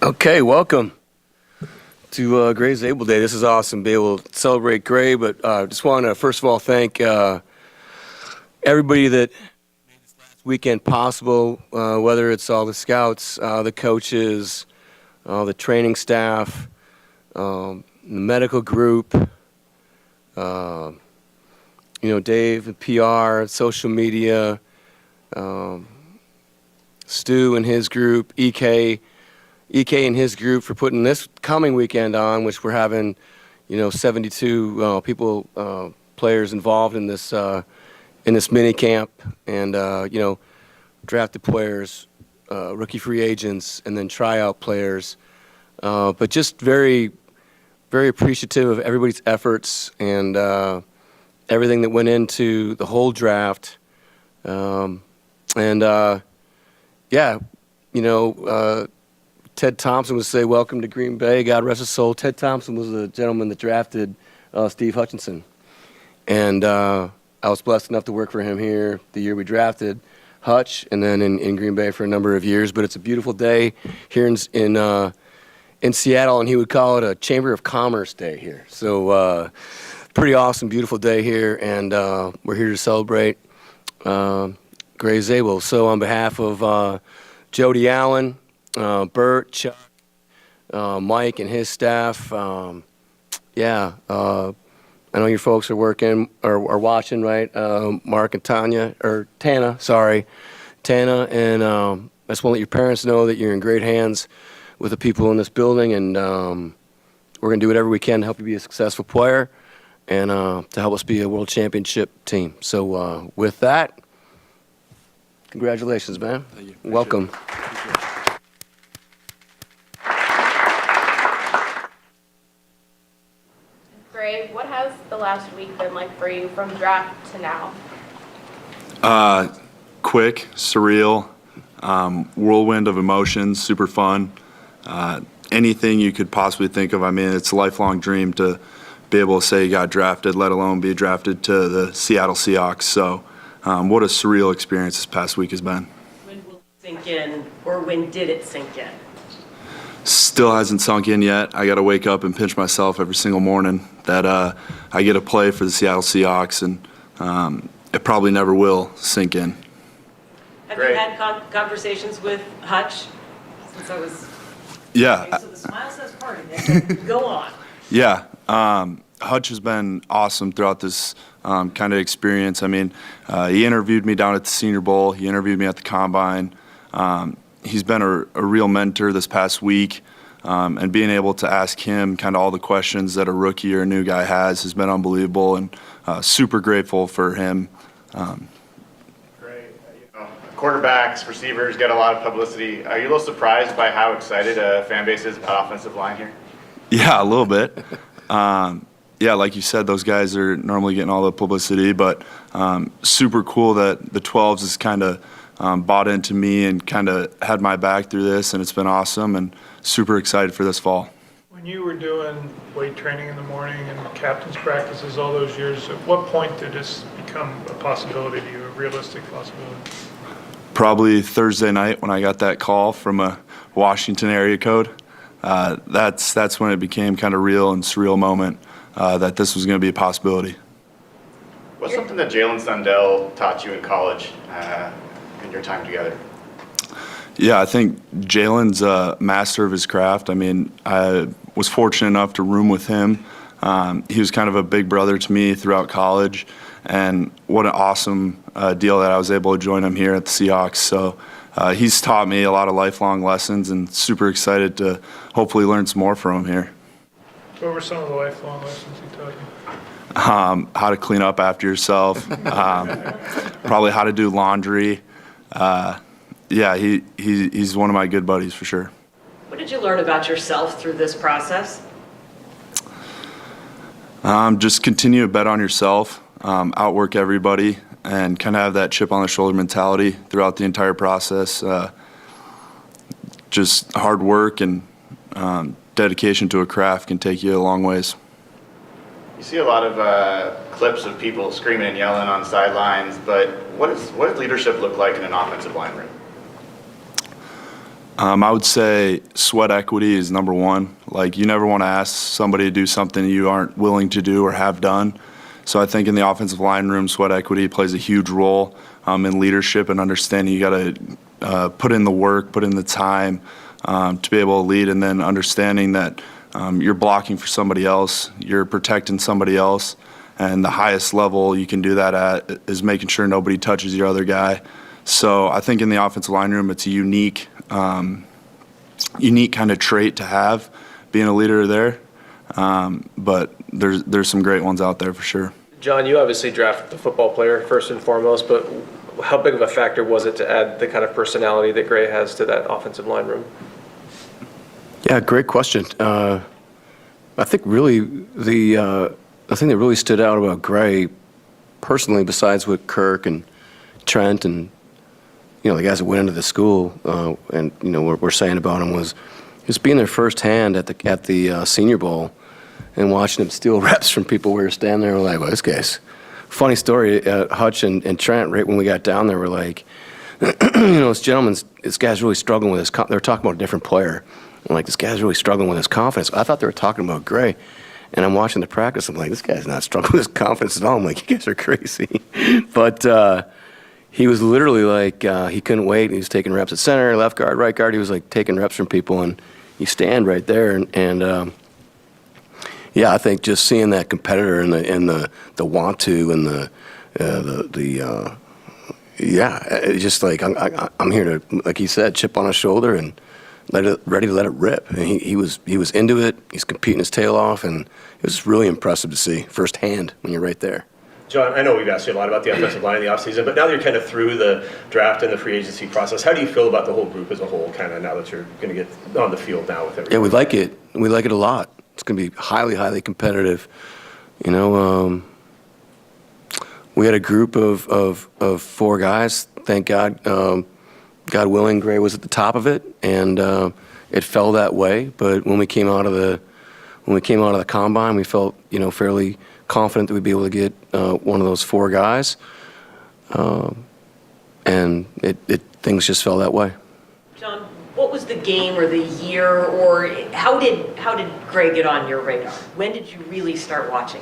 Okay, welcome to Grey Zabel Day. This is awesome. Be able to celebrate Grey, but just want to first of all thank everybody that made this last weekend possible. Whether it's all the scouts, the coaches, the training staff, the medical group, Dave and PR, social media, Stu and his group, EK and his group for putting this coming weekend on, which we're having, 72 players involved in this mini camp, and drafted players, rookie free agents, and then tryout players. But just very, very appreciative of everybody's efforts and everything that went into the whole draft. Ted Thompson would say, "Welcome to Green Bay. God rest his soul." Ted Thompson was the gentleman that drafted Steve Hutchinson. And I was blessed enough to work for him here the year we drafted Hutch, and then in Green Bay for a number of years. But it's a beautiful day here in Seattle, and he would call it a Chamber of Commerce day here. So pretty awesome, beautiful day here, and we're here to celebrate Grey Zabel. So on behalf of Jody Allen, Bert, Chuck, Mike and his staff. I know your folks are working or watching, right? Mark and Tana, and I just want to let your parents know that you're in great hands with the people in this building, and we're going to do whatever we can to help you be a successful player and to help us be a world championship team. So with that, congratulations, man. Thank you. Welcome. Grey, what has the last week been like for you from draft to now? Quick, surreal, whirlwind of emotions, super fun. Anything you could possibly think of. I mean, it's a lifelong dream to be able to say you got drafted, let alone be drafted to the Seattle Seahawks. So what a surreal experience this past week has been. When will it sink in, or when did it sink in? Still hasn't sunk in yet. I got to wake up and pinch myself every single morning that I get to play for the Seattle Seahawks, and it probably never will sink in. Have Great. you had conversations with Hutch since I was? Yeah. Okay, so the smile says party. Go on. Yeah. Hutch has been awesome throughout this kind of experience. I mean, he interviewed me down at the Senior Bowl. He interviewed me at the Combine. He's been a real mentor this past week, and being able to ask him kind of all the questions that a rookie or a new guy has been unbelievable, and super grateful for him. Great. Quarterbacks, receivers get a lot of publicity. Are you a little surprised by how excited a fan base is about offensive line here? Yeah, a little bit. Yeah, like you said, those guys are normally getting all the publicity, but super cool that the 12s is kind of bought into me and kind of had my back through this, and it's been awesome, and super excited for this fall. When you were doing weight training in the morning and captain's practices all those years, at what point did this become a possibility to you, a realistic possibility? Probably Thursday night when I got that call from a Washington area code. That's when it became kind of real and surreal moment that this was going to be a possibility. What's something that Jalen Sundell taught you in college in your time together? Yeah, I think Jalen's a master of his craft. I mean, I was fortunate enough to room with him. He was kind of a big brother to me throughout college, and what an awesome deal that I was able to join him here at the Seahawks. So he's taught me a lot of lifelong lessons, and super excited to hopefully learn some more from him here. What were some of the lifelong lessons he taught you? How to clean up after yourself, probably how to do laundry. Yeah, he's one of my good buddies for sure. What did you learn about yourself through this process? Just continue to bet on yourself, outwork everybody, and kind of have that chip on the shoulder mentality throughout the entire process. Just hard work and dedication to a craft can take you a long ways. You see a lot of clips of people screaming and yelling on sidelines, but what does leadership look like in an offensive line room? I would say sweat equity is number one. Like, you never want to ask somebody to do something you aren't willing to do or have done. So I think in the offensive line room, sweat equity plays a huge role in leadership and understanding you got to put in the work, put in the time to be able to lead, and then understanding that you're blocking for somebody else, you're protecting somebody else, and the highest level you can do that at is making sure nobody touches your other guy. So I think in the offensive line room, it's a unique kind of trait to have, being a leader there. But there's some great ones out there for sure. John, you obviously drafted the football player first and foremost, but how big of a factor was it to add the kind of personality that Grey has to that offensive line room? Yeah, great question. I think really the thing that really stood out about Grey, personally, besides what Kirk and Trent and the guys that went into the school and we're saying about him, was just being there firsthand at the Senior Bowl and watching him steal reps from people. We were standing there, we're like, well, this guy's. Funny story, Hutch and Trent, right when we got down there, were like, this guy's really struggling with his. They were talking about a different player. I'm like, this guy's really struggling with his confidence. I thought they were talking about Grey. And I'm watching the practice. I'm like, this guy's not struggling with his confidence at all. I'm like, you guys are crazy. But he was literally like, he couldn't wait. He was taking reps at center, left guard, right guard. He was like taking reps from people. And you stand right there. And yeah, I think just seeing that competitor and the want to and it's just like I'm here to, like he said, chip on his shoulder and ready to let it rip. And he was into it. He's competing his tail off, and it was really impressive to see firsthand when you're right there. John, I know we've asked you a lot about the offensive line in the offseason, but now that you're kind of through the draft and the free agency process, how do you feel about the whole group as a whole, kind of now that you're going to get on the field now with everything? Yeah, we like it. We like it a lot. It's going to be highly, highly competitive. We had a group of 4 guys. Thank God, God willing, Grey was at the top of it, and it fell that way. But when we came out of the combine, we felt fairly confident that we'd be able to get one of those 4 guys, and things just fell that way. John, what was the game or the year, or how did Grey get on your radar? When did you really start watching?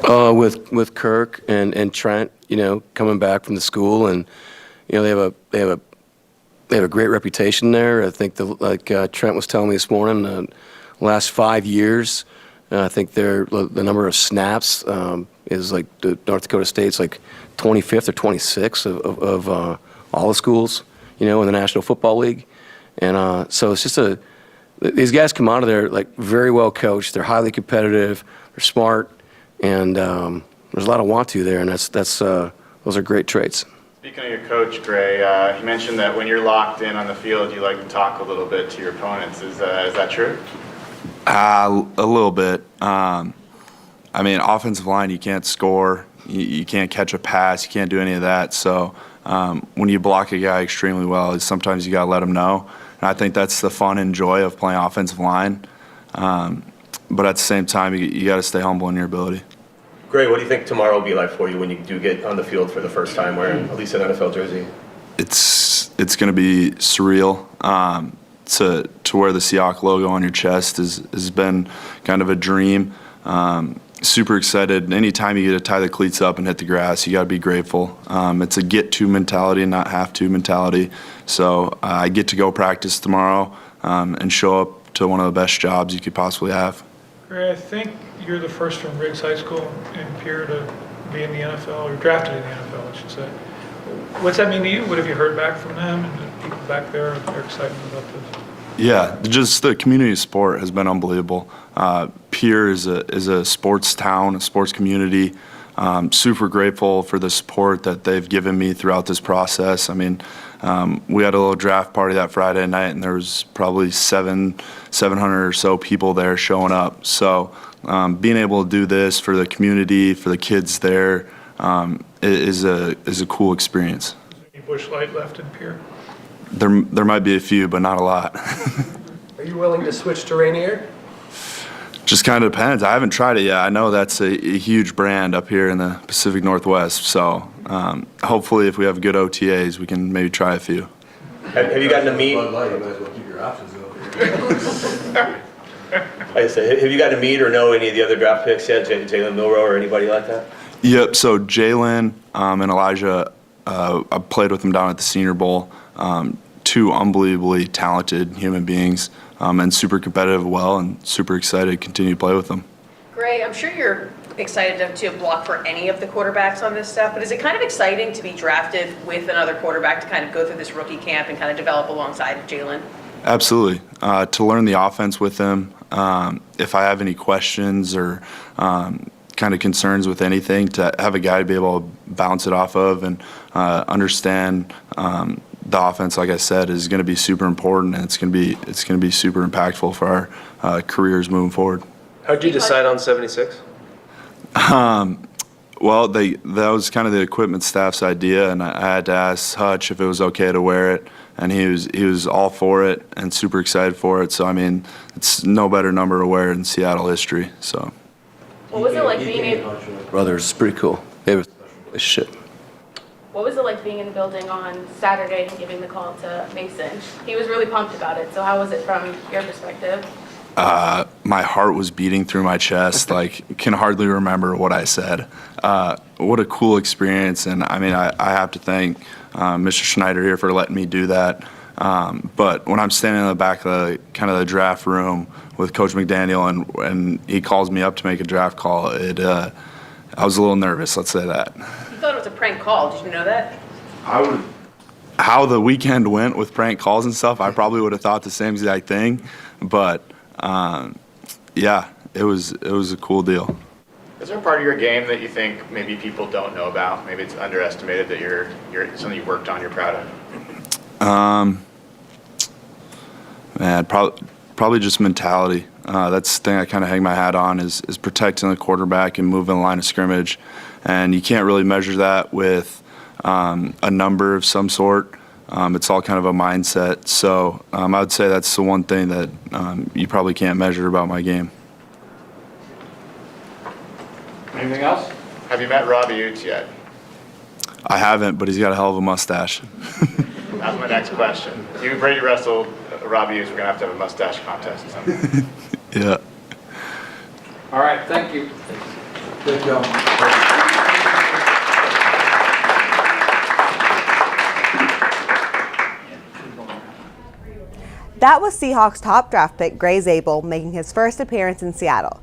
With Kirk and Trent, coming back from the school, and they have a great reputation there. I think Trent was telling me this morning, the last 5 years, I think the number of snaps is like the North Dakota State's like 25th or 26th of all the schools, in the National Football League. And so it's just these guys come out of there like very well coached. They're highly competitive. They're smart, and there's a lot of want to there, and those are great traits. Speaking of your coach, Grey, he mentioned that when you're locked in on the field, you like to talk a little bit to your opponents. Is that true? A little bit. Offensive line, you can't score. You can't catch a pass. You can't do any of that. So when you block a guy extremely well, sometimes you got to let him know. And I think that's the fun and joy of playing offensive line. But at the same time, you got to stay humble in your ability. Grey, what do you think tomorrow will be like for you when you do get on the field for the first time wearing at least an NFL jersey? It's going to be surreal. To wear the Seahawks logo on your chest has been kind of a dream. Super excited. Anytime you get to tie the cleats up and hit the grass, you got to be grateful. It's a get-to mentality, not have-to mentality. So I get to go practice tomorrow and show up to one of the best jobs you could possibly have. Grey, I think you're the first from Riggs High School in Pierre to be in the NFL, or drafted in the NFL, I should say. What's that mean to you? What have you heard back from them and the people back there? They're excited about this. Yeah, just the community sport has been unbelievable. Pierre is a sports town, a sports community. Super grateful for the support that they've given me throughout this process. We had a little draft party that Friday night, and there was probably 700 or so people there showing up. So being able to do this for the community, for the kids there, is a cool experience. Any Busch Light left in Pierre? There might be a few, but not a lot. Are you willing to switch to Rainier? Just kind of depends. I haven't tried it yet. I know that's a huge brand up here in the Pacific Northwest. So hopefully if we have good OTAs, we can maybe try a few. Have you gotten to meet? Bud Light, you might as well keep your options open. Like I said, have you gotten to meet or know any of the other draft picks yet? Jalen Milroe or anybody like that? Yep. So Jalen and Elijah, I played with them down at the Senior Bowl. Two unbelievably talented human beings, and super competitive as well, and super excited to continue to play with them. Gray, I'm sure you're excited to block for any of the quarterbacks on this staff, but is it kind of exciting to be drafted with another quarterback to kind of go through this rookie camp and kind of develop alongside Jalen? Absolutely. To learn the offense with him, if I have any questions or kind of concerns with anything, to have a guy to be able to bounce it off of and understand the offense, like I said, is going to be super important, and it's going to be super impactful for our careers moving forward. How'd you decide on 76? Well, that was kind of the equipment staff's idea, and I had to ask Hutch if it was okay to wear it, and he was all for it and super excited for it. So I mean, it's no better number to wear in Seattle history. So. What was it like being Brothers, it's pretty cool. They have a special relationship. What was it like being in the building on Saturday and giving the call to Mason? He was really pumped about it. So how was it from your perspective? My heart was beating through my chest. Like, can hardly remember what I said. What a cool experience. And I mean, I have to thank Mr. Schneider here for letting me do that. But when I'm standing in the back of the draft room with Coach McDaniel and he calls me up to make a draft call, I was a little nervous, let's say that. You thought it was a prank call. Did you know that? How the weekend went with prank calls and stuff, I probably would have thought the same exact thing. But yeah, it was a cool deal. Is there a part of your game that you think maybe people don't know about? Maybe it's underestimated that you're something you worked on, you're proud of? Man, probably just mentality. That's the thing I kind of hang my hat on is protecting the quarterback and moving the line of scrimmage. And you can't really measure that with a number of some sort. It's all kind of a mindset. So I would say that's the one thing that you probably can't measure about my game. Anything else? Have you met Robbie Utes yet? I haven't, but he's got a hell of a mustache. That's my next question. If you Brady wrestle Robbie Utes, we're going to have a mustache contest or something. Yeah. All right, thank you. Good job. That was Seahawks top draft pick Grey Zabel making his first appearance in Seattle.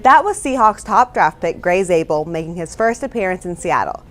That was Seahawks top draft pick Grey Zabel making his first appearance in Seattle.